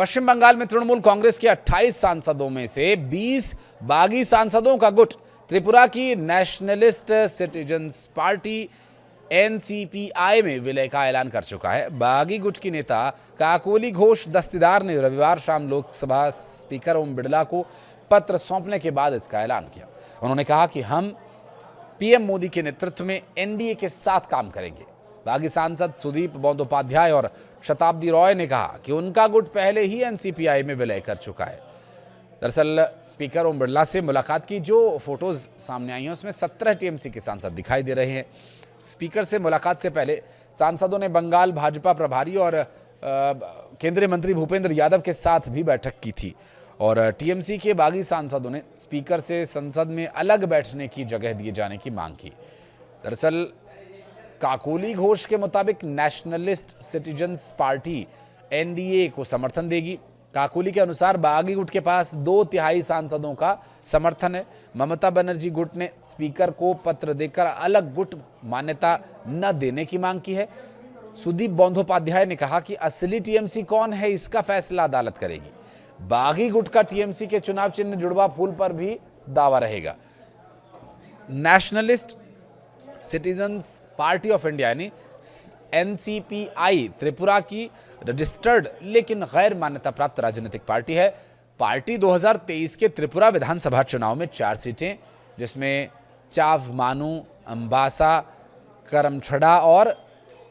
पश्चिम बंगाल में तृणमूल कांग्रेस के 28 सांसदों में से 20 बागी सांसदों का गुट त्रिपुरा की नेशनलिस्ट सिटीजन्स पार्टी एनसीपीआई में विलय का ऐलान कर चुका है। बागी गुट की नेता काकोली घोष दस्तीदार ने रविवार शाम लोकसभा स्पीकर ओम बिड़ला को पत्र सौंपने के बाद इसका ऐलान किया। उन्होंने कहा कि हम पीएम मोदी के नेतृत्व में एनडीए के साथ काम करेंगे। बागी सांसद सुदीप बंदोपाध्याय और शताब्दी रॉय ने कहा कि उनका गुट पहले ही एनसीपीआई में विलय कर चुका है। दरअसल स्पीकर ओम बिड़ला से मुलाकात की जो फोटोज सामने आई हैं उसमें 17 टीएमसी के सांसद दिखाई दे रहे हैं। स्पीकर से मुलाकात से पहले सांसदों ने बंगाल भाजपा प्रभारी और केंद्रीय मंत्री भूपेंद्र यादव के साथ भी बैठक की थी और टीएमसी के बागी सांसदों ने स्पीकर से संसद में अलग बैठने की जगह दिए जाने की मांग की। दरअसल काकोली घोष के मुताबिक नेशनलिस्ट सिटीजन्स पार्टी एनडीए को समर्थन देगी। काकोली के अनुसार बागी गुट के पास 2/3 सांसदों का समर्थन है। ममता बनर्जी गुट ने स्पीकर को पत्र देकर अलग गुट मान्यता न देने की मांग की है। सुदीप बंदोपाध्याय ने कहा कि असली टीएमसी कौन है इसका फैसला अदालत करेगी। बागी गुट का टीएमसी के चुनाव चिन्ह जुड़वा फूल पर भी दावा रहेगा। Nationalist citizens party of India यानी एनसीपीआई त्रिपुरा की रजिस्टर्ड लेकिन गैर मान्यता प्राप्त राजनीतिक पार्टी है। पार्टी 2023 के त्रिपुरा विधानसभा चुनाव में 4 सीटें जिसमें चावमानू, अंबासा, करमछड़ा और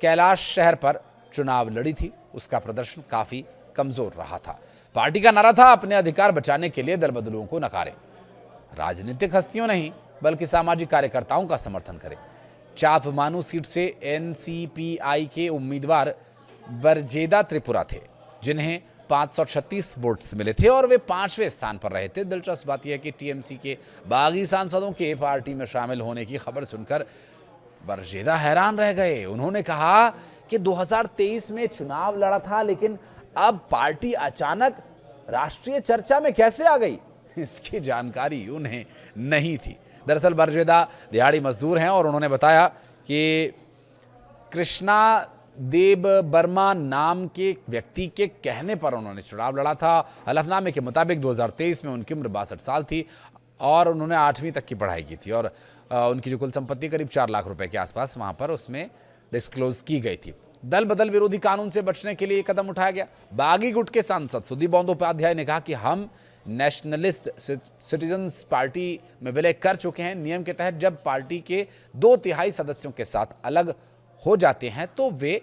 कैलाश शहर पर चुनाव लड़ी थी। उसका प्रदर्शन काफी कमजोर रहा था। पार्टी का नारा था अपने अधिकार बचाने के लिए दल बदलुओं को नकारें, राजनीतिक हस्तियों नहीं बल्कि सामाजिक कार्यकर्ताओं का समर्थन करें। चावमानू सीट से एनसीपीआई के उम्मीदवार बरजेदा त्रिपुरा थे जिन्हें 536 वोट्स मिले थे और वे 5वें स्थान पर रहे थे। दिलचस्प बात यह है कि टीएमसी के बागी सांसदों के पार्टी में शामिल होने की खबर सुनकर बरजेदा हैरान रह गए। उन्होंने कहा कि 2023 में चुनाव लड़ा था लेकिन अब पार्टी अचानक राष्ट्रीय चर्चा में कैसे आ गई, इसकी जानकारी उन्हें नहीं थी। दरअसल बरजेदा दिहाड़ी मजदूर हैं और उन्होंने बताया कि कृष्णा देव वर्मा नाम के व्यक्ति के कहने पर उन्होंने चुनाव लड़ा था। हलफनामे के मुताबिक 2023 में उनकी उम्र 62 साल थी और उन्होंने 8वीं तक की पढ़ाई की थी और उनकी जो कुल संपत्ति करीब 4 लाख रुपए के आसपास वहां पर उसमें डिस्क्लोज की गई थी। दल बदल विरोधी कानून से बचने के लिए कदम उठाया गया। बागी गुट के सांसद सुदीप बंदोपाध्याय ने कहा कि हम नेशनलिस्ट सिटीजन्स पार्टी में विलय कर चुके हैं। नियम के तहत जब पार्टी के 2/3 सदस्यों के साथ अलग हो जाते हैं तो वे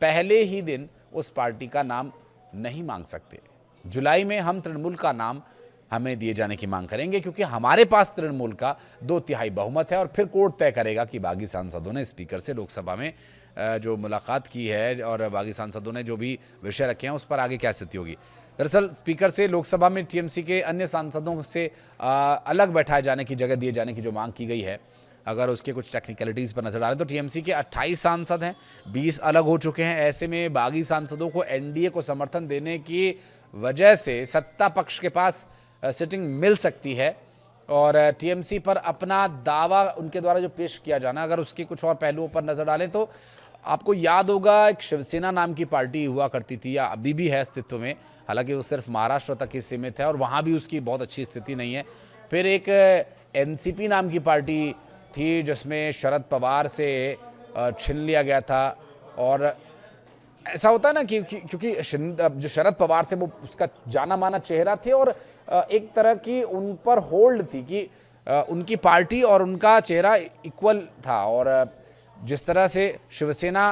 पहले ही दिन उस पार्टी का नाम नहीं मांग सकते। जुलाई में हम तृणमूल का नाम हमें दिए जाने की मांग करेंगे क्योंकि हमारे पास तृणमूल का 2/3 बहुमत है और फिर कोर्ट तय करेगा कि बागी सांसदों ने स्पीकर से लोकसभा में जो मुलाकात की है और बागी सांसदों ने जो भी विषय रखे हैं उस पर आगे क्या स्थिति होगी। दरअसल स्पीकर से लोकसभा में टीएमसी के अन्य सांसदों से अलग बैठाए जाने की जगह दिए जाने की जो मांग की गई है, अगर उसके कुछ टेक्निकलिटीज़ पर नजर डालें तो टीएमसी के 28 सांसद हैं, 20 अलग हो चुके हैं। ऐसे में बागी सांसदों को एनडीए को समर्थन देने की वजह से सत्ता पक्ष के पास सिटिंग मिल सकती है और टीएमसी पर अपना दावा उनके द्वारा जो पेश किया जाना, अगर उसके कुछ और पहलुओं पर नजर डालें तो आपको याद होगा एक शिवसेना नाम की पार्टी हुआ करती थी या अभी भी है अस्तित्व में, हालांकि वो सिर्फ महाराष्ट्र तक ही सीमित है और वहाँ भी उसकी बहुत अच्छी स्थिति नहीं है। फिर एक एनसीपी नाम की पार्टी थी जिसमें शरद पवार से छीन लिया गया था और ऐसा होता है ना कि क्योंकि जो शरद पवार थे वो उसका जाना माना चेहरा थे और एक तरह की उन पर होल्ड थी कि उनकी पार्टी और उनका चेहरा इक्वल था और जिस तरह से शिवसेना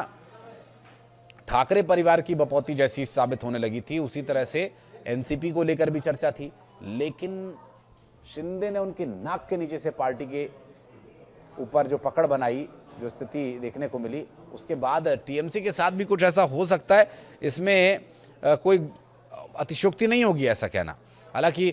ठाकरे परिवार की बपौती जैसी साबित होने लगी थी उसी तरह से एनसीपी को लेकर भी चर्चा थी। लेकिन शिंदे ने उनकी नाक के नीचे से पार्टी के ऊपर जो पकड़ बनाई, जो स्थिति देखने को मिली, उसके बाद टीएमसी के साथ भी कुछ ऐसा हो सकता है। इसमें कोई अतिशयोक्ति नहीं होगी ऐसा कहना। हालांकि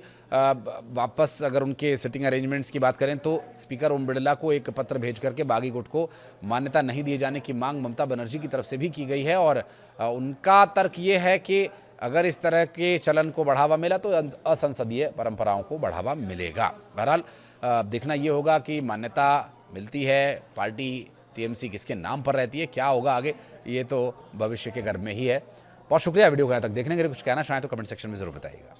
वापस अगर उनके सिटिंग अरेंजमेंट्स की बात करें तो स्पीकर ओम बिड़ला को एक पत्र भेज करके बागी गुट को मान्यता नहीं दिए जाने की मांग ममता बनर्जी की तरफ से भी की गई है और उनका तर्क ये है कि अगर इस तरह के चलन को बढ़ावा मिला तो असंसदीय परंपराओं को बढ़ावा मिलेगा। बहरहाल देखना ये होगा कि मान्यता मिलती है, पार्टी टीएमसी किसके नाम पर रहती है, क्या होगा आगे, ये तो भविष्य के गर्भ में ही है। बहुत शुक्रिया वीडियो को यहाँ तक देखने के लिए। कुछ कहना चाहें तो कमेंट सेक्शन में जरूर बताइएगा।